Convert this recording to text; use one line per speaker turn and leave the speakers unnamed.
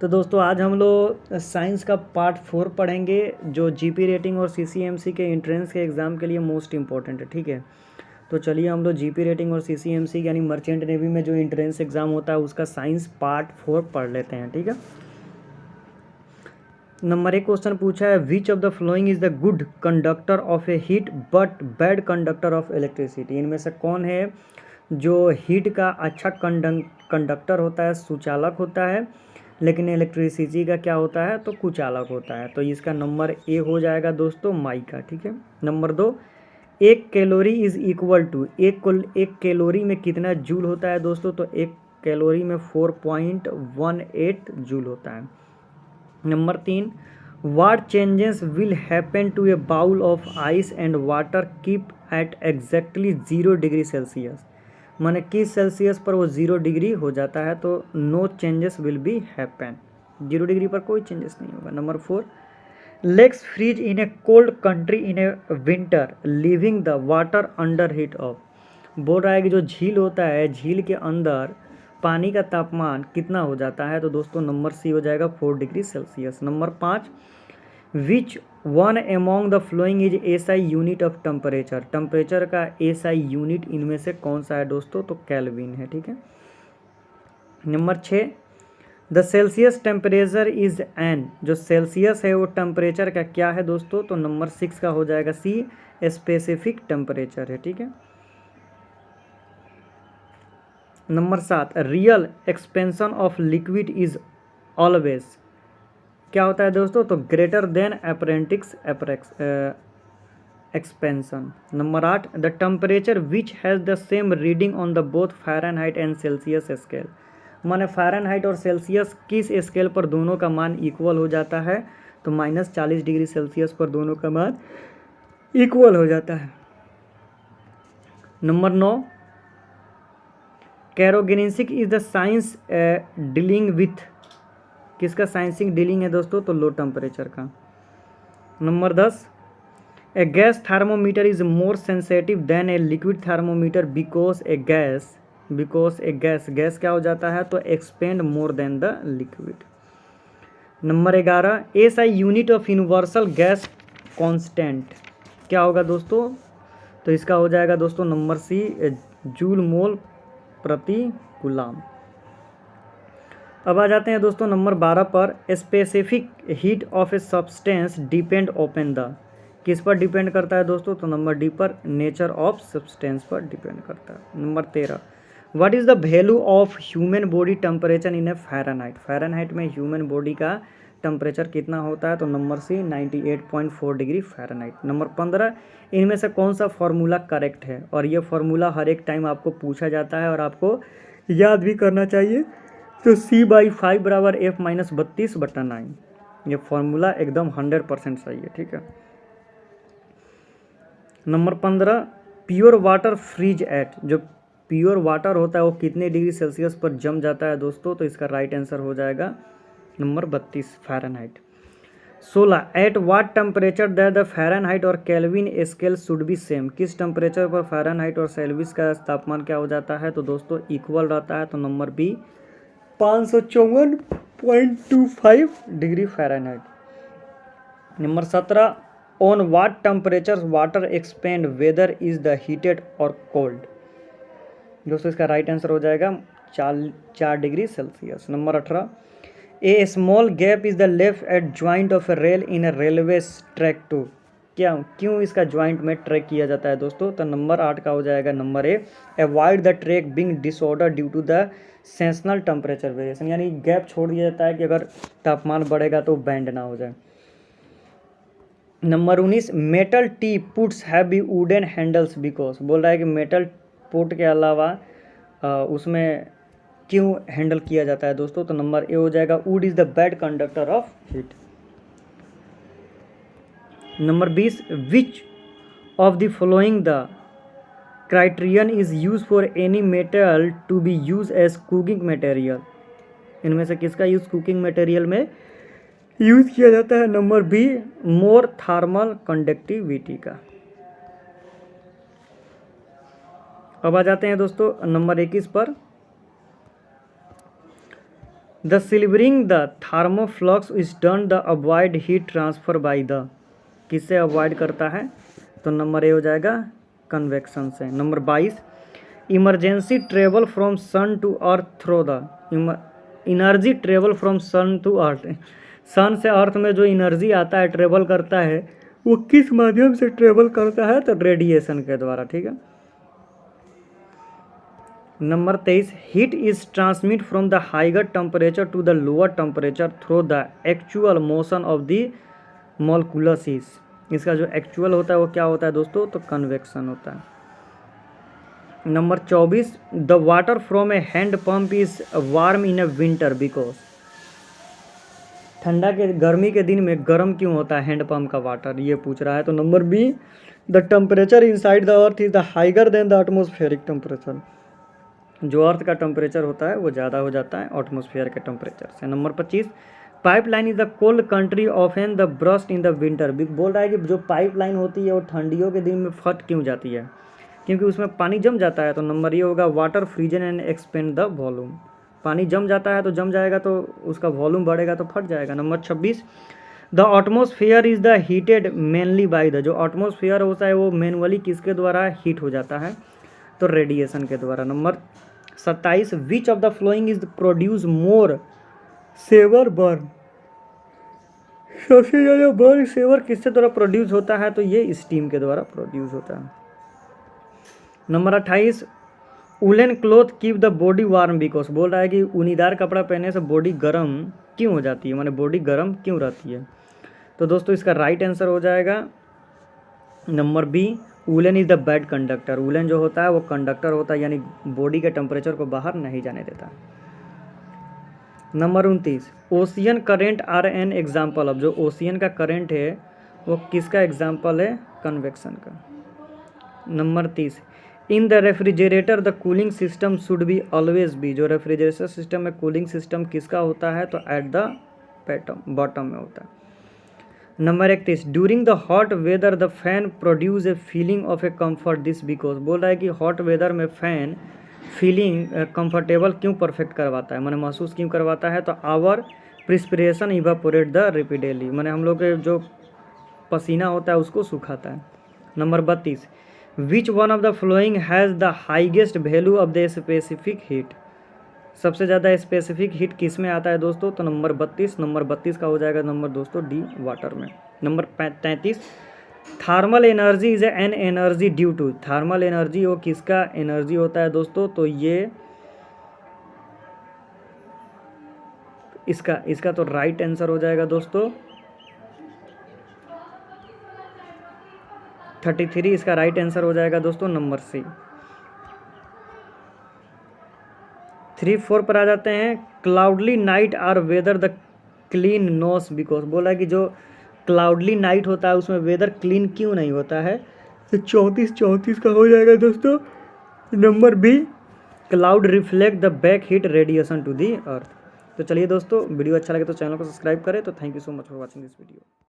तो दोस्तों आज हम लोग साइंस का पार्ट 4 पढ़ेंगे जो जीपी रेटिंग और सीसीएमसी के एंट्रेंस के एग्ज़ाम के लिए मोस्ट इंपॉर्टेंट है। ठीक है, तो चलिए हम लोग जीपी रेटिंग और सीसीएमसी यानी मर्चेंट नेवी में जो एंट्रेंस एग्ज़ाम होता है उसका साइंस पार्ट 4 पढ़ लेते हैं। ठीक है, नंबर 1 क्वेश्चन पूछा है, विच of the following is the good conductor of A heat but bad conductor of electricity. इनमें से कौन है जो हीट का अच्छा कंडक्टर होता है, सुचालक होता है, लेकिन इलेक्ट्रिसिटी का क्या होता है तो कुचालक होता है। तो इसका नंबर ए हो जाएगा दोस्तों माइका। ठीक है, नंबर 2, एक कैलोरी इज इक्वल टू, एक कैलोरी में कितना जूल होता है दोस्तों, तो एक कैलोरी में 4.18 जूल होता है। Number 3, what changes will happen to a bowl of ice and water keep at exactly 0 degree Celsius. माने किस सेल्सियस पर वो 0 डिग्री हो जाता है, तो no changes will be happen, 0 degree पर कोई चेंजेस नहीं होगा। Number 4, lakes freeze in a cold country in a winter leaving the water underneath of. बोल रहा है कि जो झील होता है, झील के अंदर पानी का तापमान कितना हो जाता है, तो दोस्तों नंबर सी हो जाएगा 4 degree Celsius. Number 5, which one among the following is SI unit of temperature. Temperature का एसआई यूनिट इनमें से कौन सा है दोस्तों, तो केल्विन है। ठीक है, number 6, the Celsius temperature is an, जो सेल्सियस है वो टेम्परेचर का क्या है दोस्तों, तो नंबर 6 का हो जाएगा सी, स्पेसिफिक टेम्परेचर है। ठीक है, number 7, real expansion of liquid is always, क्या होता है दोस्तों, तो greater than apparent expansion. Number 8, the temperature which has the same reading on the both Fahrenheit and Celsius scale. माने फ़ारेनहाइट और सेल्सियस किस स्केल पर दोनों का मान इक्वल हो जाता है, तो -40 डिग्री सेल्सियस पर दोनों का मान इक्वल हो जाता है। Number 9, cryogenics is the science dealing with, किसका साइंसिंग डीलिंग है दोस्तों, तो लो टेम्परेचर का। Number 10, a gas thermometer is more sensitive than a liquid thermometer because a gas क्या हो जाता है, तो expand more than the liquid. Number 11, SI unit of universal gas constant क्या होगा दोस्तों, तो इसका हो जाएगा दोस्तों नंबर सी, जूल मोल प्रति कूलाम। अब आ जाते हैं दोस्तों नंबर 12 पर, specific heat of a substance depend upon the, किस पर डिपेंड करता है दोस्तों, तो नंबर डी पर, नेचर ऑफ सब्सटेंस पर डिपेंड करता है। Number 13, what is the value of human body temperature in a Fahrenheit. Fahrenheit में ह्यूमन बॉडी का टेम्परेचर कितना होता है, तो number C 98.4 degree Fahrenheit. Number 15, इनमें से कौन सा फार्मूला करेक्ट है, और ये फार्मूला हर एक टाइम आपको पूछा जाता है और आपको याद भी करना चाहिए, तो C/5 बराबर F-32/9, ये फार्मूला एकदम 100% सही है। ठीक है, number 15, pure water freeze at, जो प्योर वाटर होता है वो कितने डिग्री सेल्सियस पर जम जाता है दोस्तों, तो इसका राइट आंसर हो जाएगा number 32 Fahrenheit. 16, at what temperature that the Fahrenheit और Kelvin scale should be same, किस टेम्परेचर पर फ़ारेनहाइट और सेल्सियस का तापमान क्या हो जाता है, तो दोस्तों इक्वल रहता है, तो number B 554.25 degree Fahrenheit. Number 17, on what temperature water expand whether is the heated और कोल्ड, दोस्तों इसका राइट आंसर हो जाएगा 4 degree Celsius. Number 18, a small gap is the left at joint of a rail in a railway track to, क्यों इसका joint में track किया जाता है दोस्तों, तो नंबर 8 का हो जाएगा number A, avoid the track being disorder due to the seasonal temperature variation, यानी गैप छोड़ दिया जाता है कि अगर तापमान बढ़ेगा तो बैंड ना हो जाए। Number 19, metal teapots have be wooden handles because, बोल रहा है कि मेटल पुट के अलावा उसमें क्यों हैंडल किया जाता है दोस्तों, तो नंबर ए हो जाएगा, wood is the bad conductor of heat. Number 20, which of the following the criterion is use for any metal to be use as cooking material, इनमें से किसका यूज कुकिंग मटेरियल में यूज किया जाता है, number B, more thermal conductivity का। अब आ जाते हैं दोस्तों नंबर 21 पर, the silvering the thermos flask is done the avoid heat transfer by the, किससे अवॉइड करता है? तो नंबर ए हो जाएगा कन्वेक्शन से। Number 22, emergency travel from sun to earth through the, energy travel from sun to earth, sun से earth में जो इनर्जी आता है, ट्रेवल करता है, वो किस माध्यम से ट्रेवल करता है? तो रेडिएशन के द्वारा, ठीक है। Number 23, heat is transmit from the higher temperature to the lower temperature through the actual motion of the molecules. इसका जो एक्चुअल होता है वो क्या होता है दोस्तों? तो कन्वेक्शन होता है। Number 24, the water from A hand pump is warm in a winter because, ठंडा के गर्मी के दिन में गर्म क्यों होता है हैंड पंप का वाटर, ये पूछ रहा है। तो number B, the temperature inside the earth is the higher than the atmospheric temperature, जो अर्थ का टेम्परेचर होता है वो ज़्यादा हो जाता है एटमॉस्फेयर के टेम्परेचर से। Number 25, pipeline is the cold country often the burst in the winter, बोल रहा है कि जो पाइपलाइन होती है वो ठंडियों के दिन में फट क्यों जाती है? क्योंकि उसमें पानी जम जाता है। तो नंबर ये होगा water फ्रीजन and expand the volume, पानी जम जाता है तो जम जाएगा तो उसका वॉल्यूम बढ़ेगा तो फट जाएगा। Number 26, the atmosphere is the heated mainly by the, जो एटमॉस्फेयर होता है वो मैनुअली किसके द्वारा हीट हो जाता है? तो रेडिएशन के द्वारा। Number 27, which of the following is produce more severe burn, सबसे ज़्यादा बर्न सेवर किसके द्वारा प्रोड्यूस होता है? तो ये स्टीम के द्वारा प्रोड्यूस होता है। Number 28, woollen cloth keep the body warm because, बोल रहा है कि ऊनीदार कपड़ा पहनने से बॉडी गर्म क्यों हो जाती है, माने बॉडी गर्म क्यों रहती है? तो दोस्तों इसका राइट आंसर हो जाएगा number B, woollen is the bad conductor, woollen जो होता है वो कंडक्टर होता है, यानी बॉडी के टेम्परेचर को बाहर नहीं जाने देता। Number 29, ocean current are an example of, जो ओशियन का करेंट है वो किसका एग्जाम्पल है? कन्वेक्शन का। Number 30, in the refrigerator the cooling system should be always be, जो रेफ्रिजरेटर सिस्टम में कूलिंग सिस्टम किसका होता है? तो एट द बॉटम में होता है। Number 31, during the hot whether the fan produce a feeling of A comfort this because, बोल रहा है कि हॉट वेदर में फैन फीलिंग कंफर्टेबल क्यों परफेक्ट करवाता है, मैंने महसूस क्यों करवाता है? तो आवर प्रिस्पिरेशन इवापोरेट द रेपिडली, मैंने हम लोग के जो पसीना होता है उसको सुखाता है। Number 32, which one of the following has the highest value of the specific heat, सबसे ज़्यादा स्पेसिफिक हीट किस में आता है दोस्तों? तो नंबर 32, नंबर 32 का हो जाएगा नंबर दोस्तों डी, वाटर में। Number 33, thermal energy is an energy due to, thermal energy वो किसका एनर्जी होता है दोस्तों? तो ये इसका तो राइट आंसर हो जाएगा दोस्तों 33, इसका राइट आंसर हो जाएगा दोस्तों नंबर सी। 3, 4 पर आ जाते हैं, cloudy night are weather the clean nose because, बोला है कि जो क्लाउडली नाइट होता है उसमें वेदर क्लीन क्यों नहीं होता है? तो 34 का हो जाएगा दोस्तों number B, cloud reflect the back heat radiation to the earth. तो चलिए दोस्तों, वीडियो अच्छा लगे तो चैनल को सब्सक्राइब करें। तो thank you so much for watching this video.